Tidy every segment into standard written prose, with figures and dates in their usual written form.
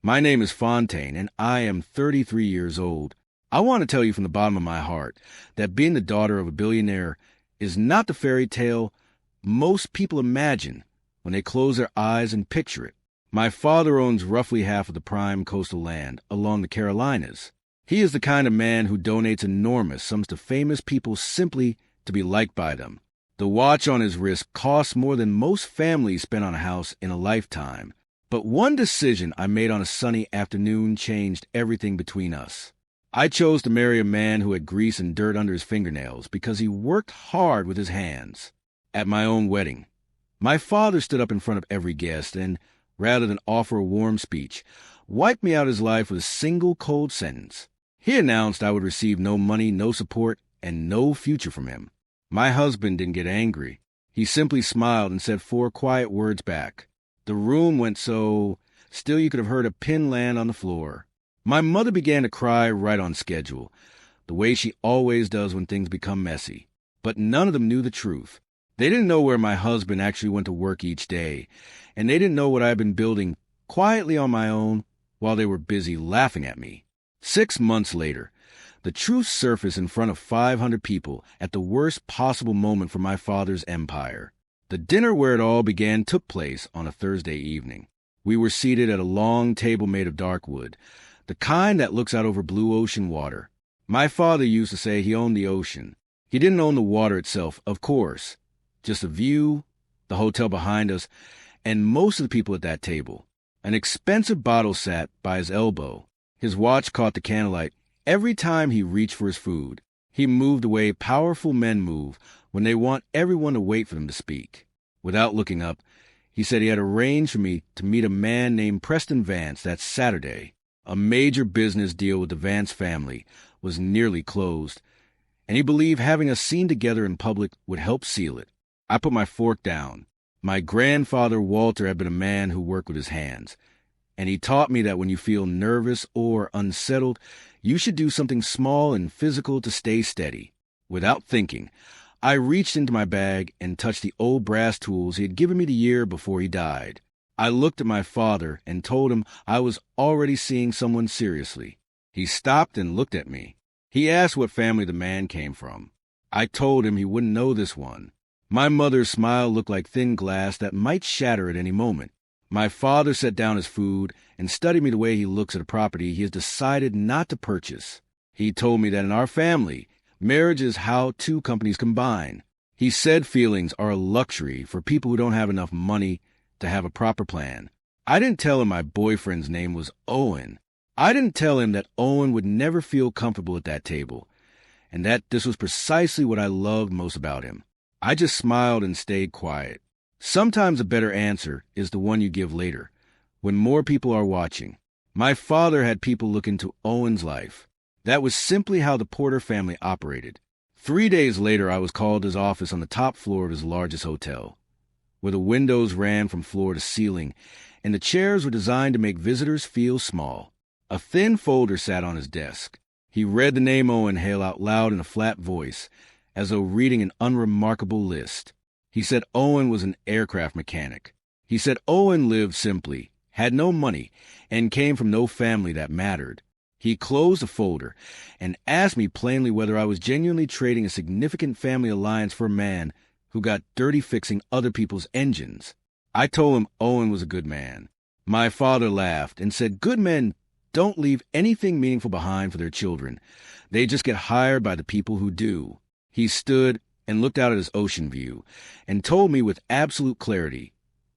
My name is Fontaine, and I am 33 years old. I want to tell you from the bottom of my heart that being the daughter of a billionaire is not the fairy tale most people imagine when they close their eyes and picture it. My father owns roughly half of the prime coastal land along the Carolinas. He is the kind of man who donates enormous sums to famous people simply to be liked by them. The watch on his wrist costs more than most families spend on a house in a lifetime. But one decision I made on a sunny afternoon changed everything between us. I chose to marry a man who had grease and dirt under his fingernails because he worked hard with his hands. At my own wedding, my father stood up in front of every guest and, rather than offer a warm speech, wiped me out of his life with a single cold sentence. He announced I would receive no money, no support, and no future from him. My husband didn't get angry. He simply smiled and said 4 quiet words back. The room went so still you could have heard a pin land on the floor. My mother began to cry right on schedule, the way she always does when things become messy. But none of them knew the truth. They didn't know where my husband actually went to work each day, and they didn't know what I had been building quietly on my own while they were busy laughing at me. 6 months later, the truth surfaced in front of 500 people at the worst possible moment for my father's empire. The dinner where it all began took place on a Thursday evening. We were seated at a long table made of dark wood, the kind that looks out over blue ocean water. My father used to say he owned the ocean. He didn't own the water itself, of course. Just a view, the hotel behind us, and most of the people at that table. An expensive bottle sat by his elbow. His watch caught the candlelight every time he reached for his food. He moved the way powerful men move when they want everyone to wait for them to speak. Without looking up, he said he had arranged for me to meet a man named Preston Vance that Saturday. A major business deal with the Vance family was nearly closed, and he believed having us seen together in public would help seal it. I put my fork down. My grandfather Walter had been a man who worked with his hands, and he taught me that when you feel nervous or unsettled, you should do something small and physical to stay steady. Without thinking, I reached into my bag and touched the old brass tools he had given me the year before he died. I looked at my father and told him I was already seeing someone seriously. He stopped and looked at me. He asked what family the man came from. I told him he wouldn't know this one. My mother's smile looked like thin glass that might shatter at any moment. My father set down his food and studied me the way he looks at a property he has decided not to purchase. He told me that in our family, marriage is how 2 companies combine. He said feelings are a luxury for people who don't have enough money to have a proper plan. I didn't tell him my boyfriend's name was Owen. I didn't tell him that Owen would never feel comfortable at that table, and that this was precisely what I loved most about him. I just smiled and stayed quiet. Sometimes a better answer is the one you give later, when more people are watching. My father had people look into Owen's life. That was simply how the Porter family operated. 3 days later, I was called to his office on the top floor of his largest hotel, where the windows ran from floor to ceiling, and the chairs were designed to make visitors feel small. A thin folder sat on his desk. He read the name Owen Hale out loud in a flat voice, as though reading an unremarkable list. He said Owen was an aircraft mechanic. He said Owen lived simply, had no money, and came from no family that mattered. He closed the folder and asked me plainly whether I was genuinely trading a significant family alliance for a man who got dirty fixing other people's engines. I told him Owen was a good man. My father laughed and said good men don't leave anything meaningful behind for their children. They just get hired by the people who do. He stood and looked out at his ocean view and told me with absolute clarity,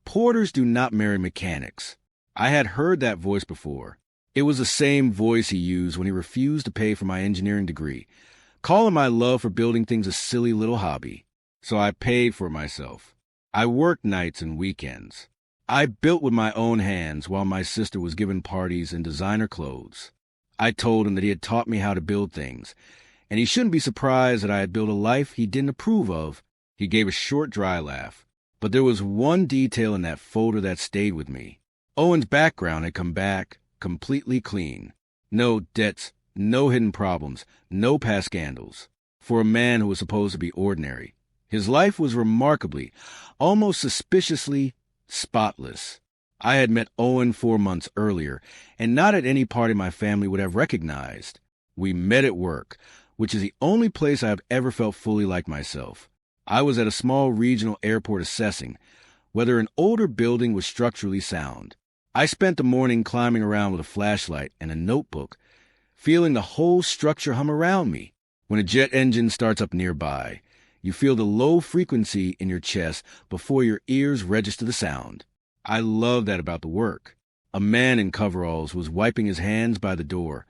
Porters do not marry mechanics. I had heard that voice before. It was the same voice he used when he refused to pay for my engineering degree, calling my love for building things a silly little hobby. So I paid for it myself. I worked nights and weekends. I built with my own hands while my sister was given parties in designer clothes. I told him that he had taught me how to build things, and he shouldn't be surprised that I had built a life he didn't approve of. He gave a short, dry laugh. But there was one detail in that folder that stayed with me. Owen's background had come back completely clean. No debts, no hidden problems, no past scandals. For a man who was supposed to be ordinary, his life was remarkably, almost suspiciously, spotless. I had met Owen 4 months earlier, and not at any party my family would have recognized. We met at work, which is the only place I have ever felt fully like myself. I was at a small regional airport assessing whether an older building was structurally sound. I spent the morning climbing around with a flashlight and a notebook, feeling the whole structure hum around me. When a jet engine starts up nearby, you feel the low frequency in your chest before your ears register the sound. I love that about the work. A man in coveralls was wiping his hands by the door,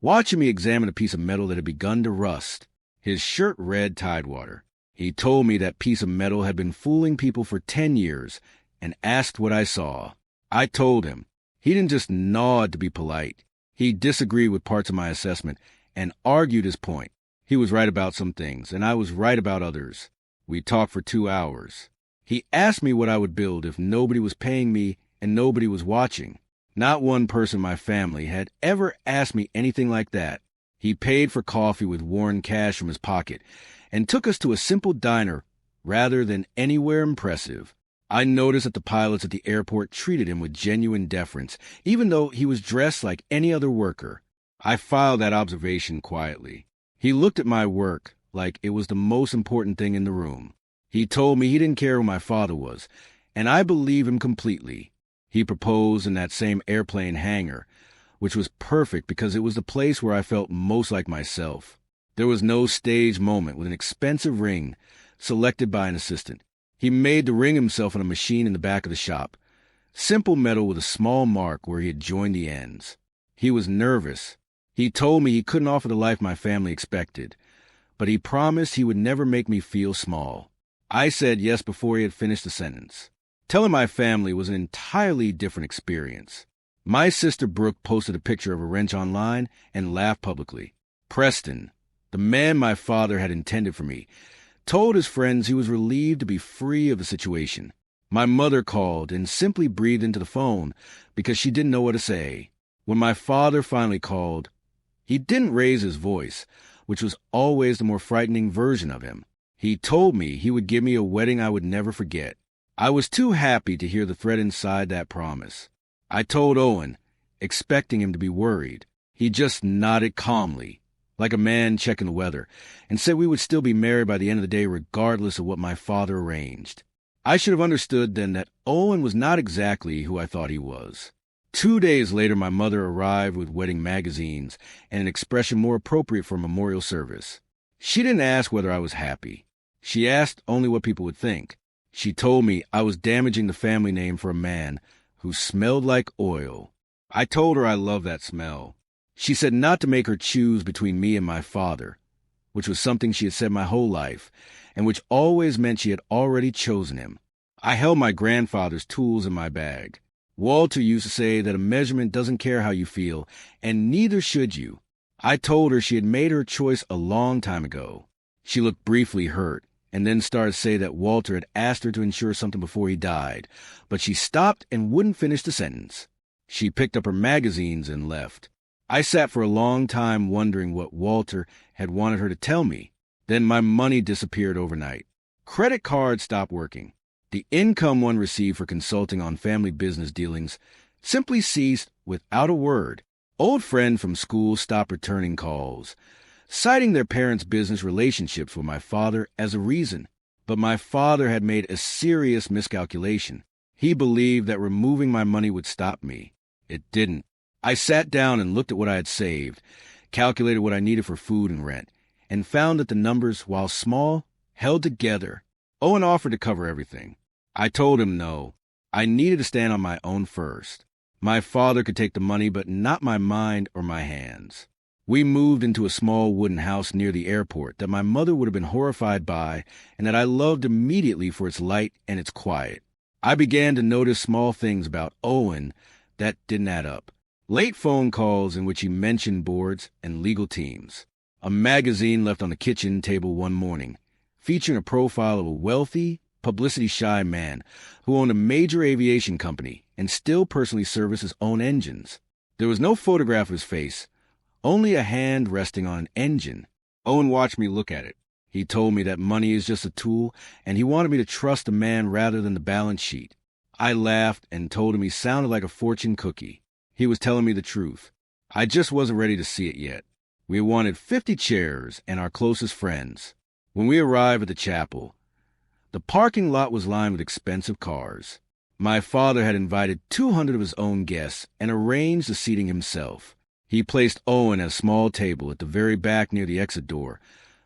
watching me examine a piece of metal that had begun to rust. His shirt read Tidewater. He told me that piece of metal had been fooling people for 10 years and asked what I saw. I told him. He didn't just nod to be polite. He disagreed with parts of my assessment and argued his point. He was right about some things, and I was right about others. We talked for 2 hours. He asked me what I would build if nobody was paying me and nobody was watching. Not one person in my family had ever asked me anything like that. He paid for coffee with worn cash from his pocket and took us to a simple diner rather than anywhere impressive. I noticed that the pilots at the airport treated him with genuine deference, even though he was dressed like any other worker. I filed that observation quietly. He looked at my work like it was the most important thing in the room. He told me he didn't care who my father was, and I believe him completely. He proposed in that same airplane hangar, which was perfect because it was the place where I felt most like myself. There was no stage moment with an expensive ring selected by an assistant. He made the ring himself on a machine in the back of the shop. Simple metal with a small mark where he had joined the ends. He was nervous. He told me he couldn't offer the life my family expected, but he promised he would never make me feel small. I said yes before he had finished the sentence. Telling my family was an entirely different experience. My sister Brooke posted a picture of a wrench online and laughed publicly. Preston, the man my father had intended for me, told his friends he was relieved to be free of the situation. My mother called and simply breathed into the phone because she didn't know what to say. When my father finally called, he didn't raise his voice, which was always the more frightening version of him. He told me he would give me a wedding I would never forget. I was too happy to hear the threat inside that promise. I told Owen, expecting him to be worried. He just nodded calmly, like a man checking the weather, and said we would still be married by the end of the day regardless of what my father arranged. I should have understood then that Owen was not exactly who I thought he was. 2 days later, my mother arrived with wedding magazines and an expression more appropriate for a memorial service. She didn't ask whether I was happy. She asked only what people would think. She told me I was damaging the family name for a man who smelled like oil. I told her I loved that smell. She said not to make her choose between me and my father, which was something she had said my whole life, and which always meant she had already chosen him. I held my grandfather's tools in my bag. Walter used to say that a measurement doesn't care how you feel, and neither should you. I told her she had made her choice a long time ago. She looked briefly hurt, and then started to say that Walter had asked her to insure something before he died, but she stopped and wouldn't finish the sentence. She picked up her magazines and left. I sat for a long time wondering what Walter had wanted her to tell me. Then my money disappeared overnight. Credit cards stopped working. The income one received for consulting on family business dealings simply ceased without a word. Old friends from school stopped returning calls, citing their parents' business relationships with my father as a reason. But my father had made a serious miscalculation. He believed that removing my money would stop me. It didn't. I sat down and looked at what I had saved, calculated what I needed for food and rent, and found that the numbers, while small, held together. Owen offered to cover everything. I told him no. I needed to stand on my own first. My father could take the money, but not my mind or my hands. We moved into a small wooden house near the airport that my mother would have been horrified by and that I loved immediately for its light and its quiet. I began to notice small things about Owen that didn't add up. Late phone calls in which he mentioned boards and legal teams. A magazine left on the kitchen table one morning, featuring a profile of a wealthy, publicity-shy man who owned a major aviation company and still personally serviced his own engines. There was no photograph of his face, only a hand resting on an engine. Owen watched me look at it. He told me that money is just a tool, and he wanted me to trust the man rather than the balance sheet. I laughed and told him he sounded like a fortune cookie. He was telling me the truth. I just wasn't ready to see it yet. We wanted 50 chairs and our closest friends. When we arrived at the chapel, the parking lot was lined with expensive cars. My father had invited 200 of his own guests and arranged the seating himself. He placed Owen at a small table at the very back near the exit door,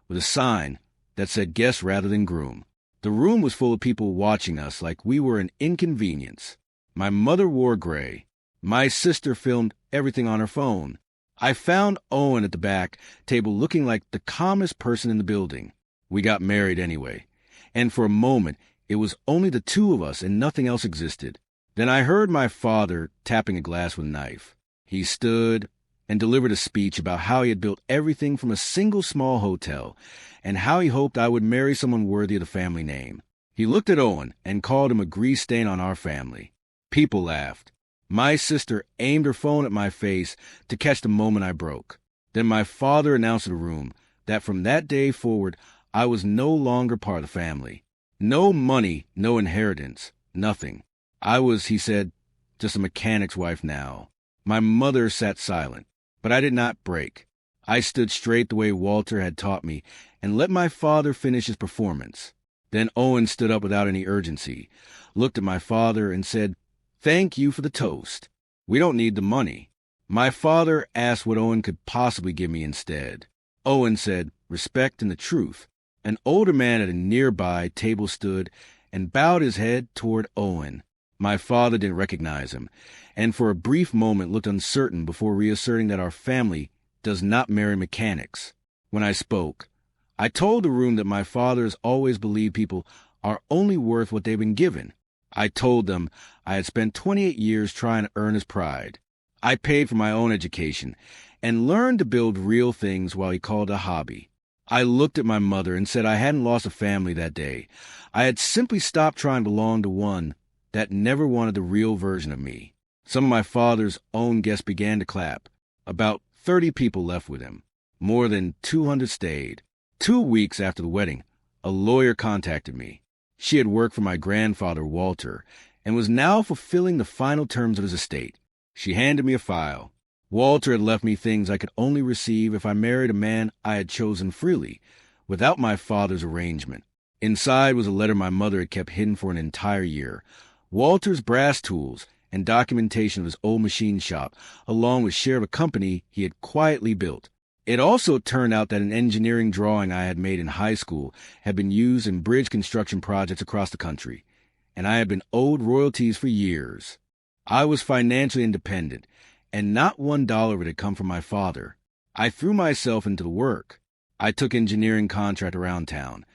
with a sign that said guest rather than groom. The room was full of people watching us like we were an inconvenience. My mother wore gray. My sister filmed everything on her phone. I found Owen at the back table looking like the calmest person in the building. We got married anyway, and for a moment it was only the two of us and nothing else existed. Then I heard my father tapping a glass with a knife. He stood and delivered a speech about how he had built everything from a single small hotel and how he hoped I would marry someone worthy of the family name. He looked at Owen and called him a grease stain on our family. People laughed. My sister aimed her phone at my face to catch the moment I broke. Then my father announced to the room that from that day forward, I was no longer part of the family. No money, no inheritance, nothing. I was, he said, just a mechanic's wife now. My mother sat silent, but I did not break. I stood straight the way Walter had taught me and let my father finish his performance. Then Owen stood up without any urgency, looked at my father and said, "Thank you for the toast. We don't need the money." My father asked what Owen could possibly give me instead. Owen said, "Respect and the truth." An older man at a nearby table stood and bowed his head toward Owen. My father didn't recognize him, and for a brief moment looked uncertain before reasserting that our family does not marry mechanics. When I spoke, I told the room that my father has always believed people are only worth what they've been given. I told them I had spent 28 years trying to earn his pride. I paid for my own education and learned to build real things while he called it a hobby. I looked at my mother and said I hadn't lost a family that day. I had simply stopped trying to belong to one that never wanted the real version of me. Some of my father's own guests began to clap. About 30 people left with him. More than 200 stayed. 2 weeks after the wedding, a lawyer contacted me. She had worked for my grandfather, Walter, and was now fulfilling the final terms of his estate. She handed me a file. Walter had left me things I could only receive if I married a man I had chosen freely, without my father's arrangement. Inside was a letter my mother had kept hidden for an entire year. Walter's brass tools and documentation of his old machine shop, along with share of a company he had quietly built. It also turned out that an engineering drawing I had made in high school had been used in bridge construction projects across the country, and I had been owed royalties for years. I was financially independent, and not $1 of it had come from my father. I threw myself into the work. I took engineering contract around town,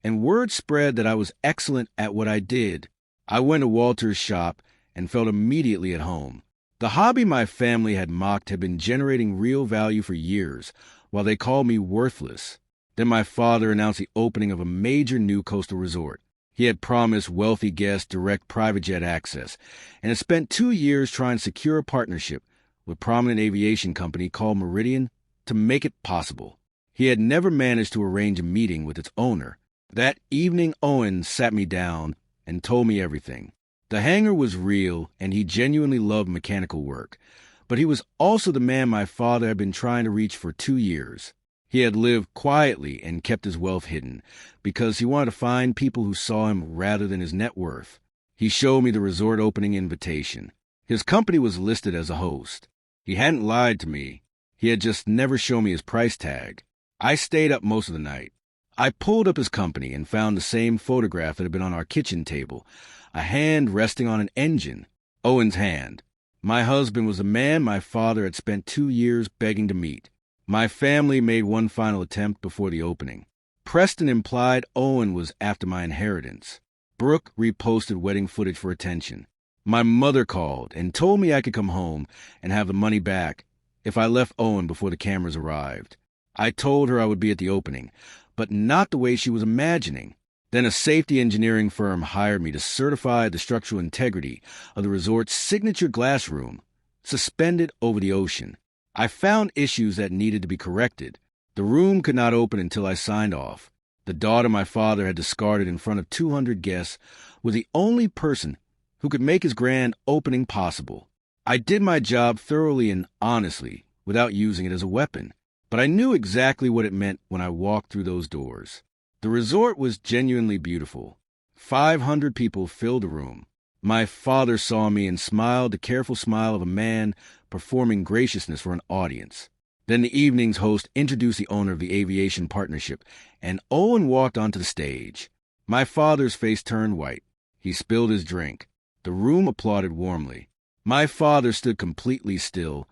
and word spread that I was excellent at what I did. I went to Walter's shop and felt immediately at home. The hobby my family had mocked had been generating real value for years, while they called me worthless. Then my father announced the opening of a major new coastal resort. He had promised wealthy guests direct private jet access, and had spent 2 years trying to secure a partnership with a prominent aviation company called Meridian to make it possible. He had never managed to arrange a meeting with its owner. That evening, Owen sat me down and told me everything. The hangar was real, and he genuinely loved mechanical work, but he was also the man my father had been trying to reach for 2 years. He had lived quietly and kept his wealth hidden, because he wanted to find people who saw him rather than his net worth. He showed me the resort opening invitation. His company was listed as a host. He hadn't lied to me. He had just never shown me his price tag. I stayed up most of the night. I pulled up his company and found the same photograph that had been on our kitchen table, a hand resting on an engine, Owen's hand. My husband was a man my father had spent 2 years begging to meet. My family made one final attempt before the opening. Preston implied Owen was after my inheritance. Brooke reposted wedding footage for attention. My mother called and told me I could come home and have the money back if I left Owen before the cameras arrived. I told her I would be at the opening, but not the way she was imagining. Then a safety engineering firm hired me to certify the structural integrity of the resort's signature glass room, suspended over the ocean. I found issues that needed to be corrected. The room could not open until I signed off. The daughter my father had discarded in front of 200 guests was the only person who could make his grand opening possible. I did my job thoroughly and honestly, without using it as a weapon, but I knew exactly what it meant when I walked through those doors. The resort was genuinely beautiful. 500 people filled the room. My father saw me and smiled the careful smile of a man performing graciousness for an audience. Then the evening's host introduced the owner of the aviation partnership, and Owen walked onto the stage. My father's face turned white. He spilled his drink. The room applauded warmly. My father stood completely still,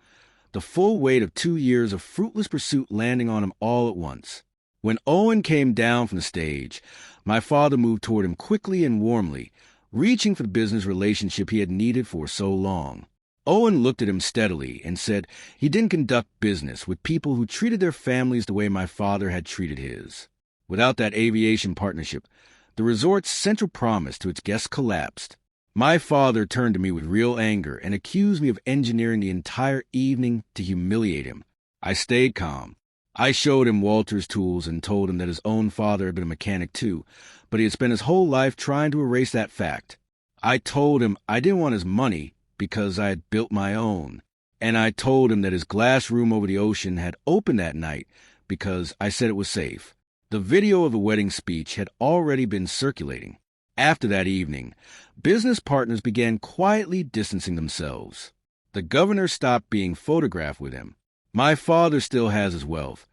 the full weight of 2 years of fruitless pursuit landing on him all at once. When Owen came down from the stage, my father moved toward him quickly and warmly, reaching for the business relationship he had needed for so long. Owen looked at him steadily and said he didn't conduct business with people who treated their families the way my father had treated his. Without that aviation partnership, the resort's central promise to its guests collapsed. My father turned to me with real anger and accused me of engineering the entire evening to humiliate him. I stayed calm. I showed him Walter's tools and told him that his own father had been a mechanic too, but he had spent his whole life trying to erase that fact. I told him I didn't want his money because I had built my own, and I told him that his glass room over the ocean had opened that night because I said it was safe. The video of the wedding speech had already been circulating. After that evening, business partners began quietly distancing themselves. The governor stopped being photographed with him. My father still has his wealth,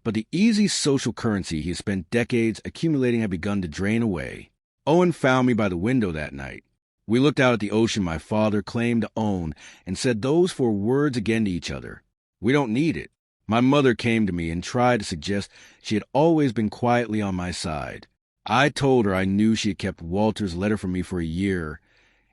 but the easy social currency he had spent decades accumulating had begun to drain away. Owen found me by the window that night. We looked out at the ocean my father claimed to own and said those 4 words again to each other. We don't need it. My mother came to me and tried to suggest she had always been quietly on my side. I told her I knew she had kept Walter's letter from me for a year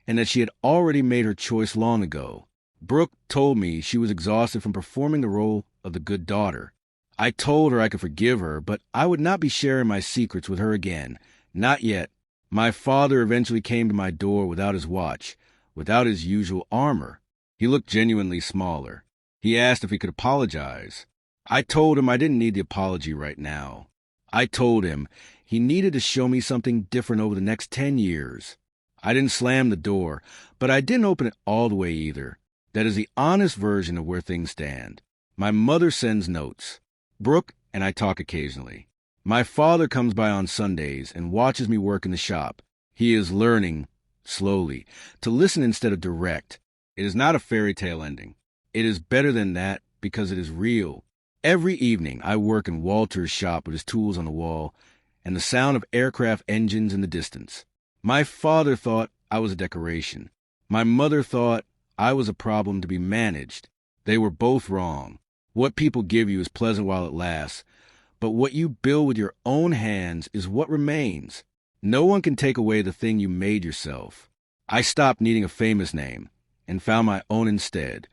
and that she had already made her choice long ago. Brooke told me she was exhausted from performing the role of the good daughter. I told her I could forgive her, but I would not be sharing my secrets with her again. Not yet. My father eventually came to my door without his watch, without his usual armor. He looked genuinely smaller. He asked if he could apologize. I told him I didn't need the apology right now. I told him he needed to show me something different over the next 10 years. I didn't slam the door, but I didn't open it all the way either. That is the honest version of where things stand. My mother sends notes. Brooke and I talk occasionally. My father comes by on Sundays and watches me work in the shop. He is learning, slowly, to listen instead of direct. It is not a fairy tale ending. It is better than that because it is real. Every evening I work in Walter's shop with his tools on the wall and the sound of aircraft engines in the distance. My father thought I was a decoration. My mother thought I was a problem to be managed. They were both wrong. What people give you is pleasant while it lasts, but what you build with your own hands is what remains. No one can take away the thing you made yourself. I stopped needing a famous name and found my own instead.